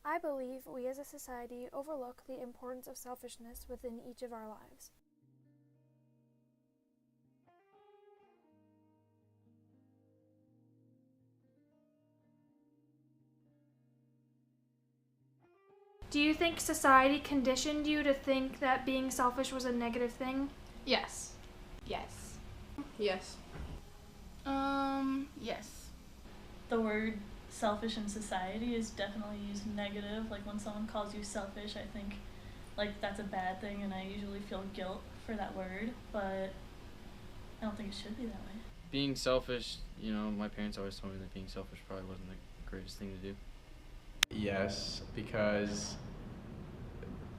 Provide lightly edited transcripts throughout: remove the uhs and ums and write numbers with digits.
I believe we as a society overlook the importance of selfishness within each of our lives. Do you think society conditioned you to think that being selfish was a negative thing? Yes. Yes. Yes. Yes. The word selfish in society is definitely used negative. Like when someone calls you selfish, I think like that's a bad thing, and I usually feel guilt for that word, but I don't think it should be that way. Being selfish, my parents always told me that being selfish probably wasn't the greatest thing to do. Yes, because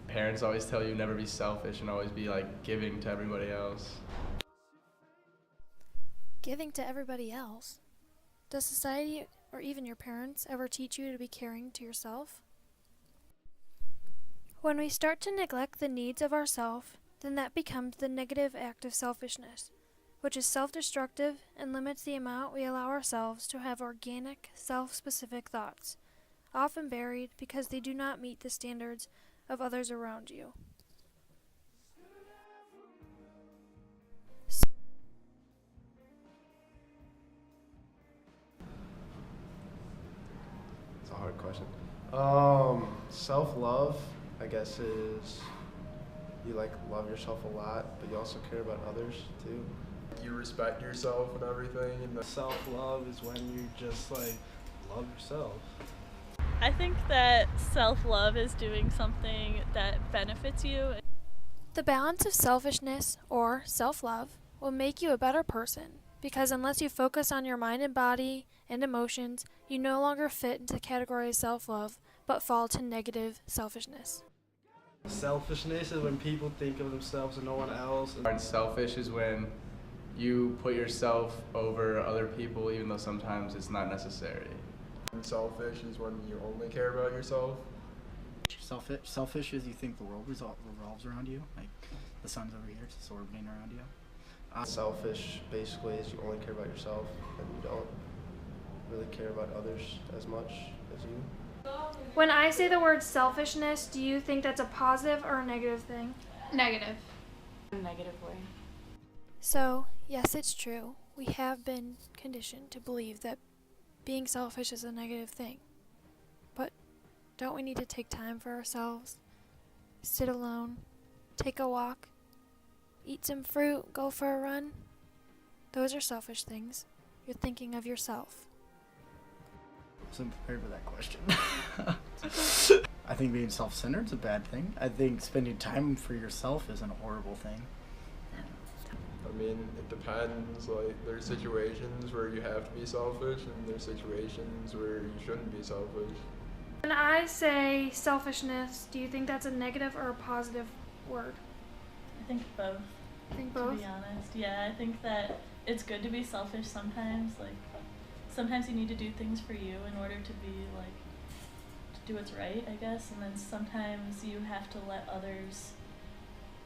parents always tell you never be selfish and always be like giving to everybody else. Giving to everybody else? Does society or even your parents ever teach you to be caring to yourself? When we start to neglect the needs of ourselves, then that becomes the negative act of selfishness, which is self-destructive and limits the amount we allow ourselves to have organic, self-specific thoughts, often buried because they do not meet the standards of others around you. It's a hard question. Self-love, I guess, is you love yourself a lot, but you also care about others too. You respect yourself and everything. And Self-love is when you just love yourself. I think that self-love is doing something that benefits you. The balance of selfishness, or self-love, will make you a better person, because unless you focus on your mind and body and emotions, you no longer fit into the category of self-love, but fall to negative selfishness. Selfishness is when people think of themselves and no one else. And selfish is when you put yourself over other people, even though sometimes it's not necessary. And selfish is when you only care about yourself. Selfish is you think the world revolves around you, like the sun's over here, it's orbiting around you. Selfish basically is you only care about yourself and you don't really care about others as much as you. When I say the word selfishness, do you think that's a positive or a negative thing? Negative. Negative way. So, yes, it's true. We have been conditioned to believe that being selfish is a negative thing. But don't we need to take time for ourselves? Sit alone, take a walk, eat some fruit, go for a run? Those are selfish things. You're thinking of yourself. I wasn't prepared for that question. I think being self-centered is a bad thing. I think spending time for yourself isn't a horrible thing. I mean, it depends. There's situations where you have to be selfish, and there's situations where you shouldn't be selfish. When I say selfishness, do you think that's a negative or a positive word? I think both. I think both? To be honest, yeah, I think that it's good to be selfish sometimes. Sometimes you need to do things for you in order to be to do what's right, I guess. And then sometimes you have to let others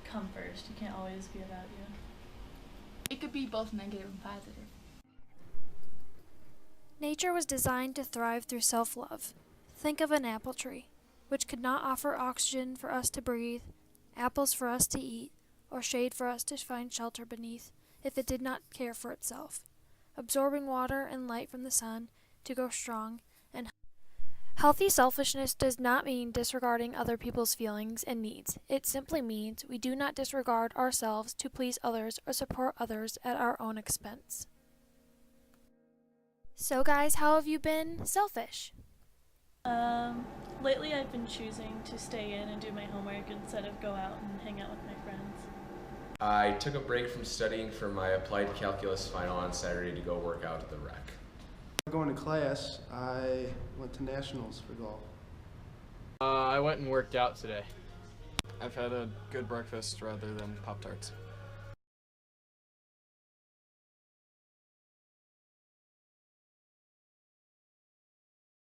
come first. You can't always be about you. It could be both negative and positive. Nature was designed to thrive through self-love. Think of an apple tree, which could not offer oxygen for us to breathe, apples for us to eat, or shade for us to find shelter beneath if it did not care for itself, absorbing water and light from the sun to grow strong and healthy. Selfishness does not mean disregarding other people's feelings and needs. It simply means we do not disregard ourselves to please others or support others at our own expense. So guys, how have you been selfish? Lately I've been choosing to stay in and do my homework instead of go out and hang out with my friends. I took a break from studying for my applied calculus final on Saturday to go work out at the rec. Going to class, I went to nationals for golf. I went and worked out today. I've had a good breakfast rather than Pop-Tarts.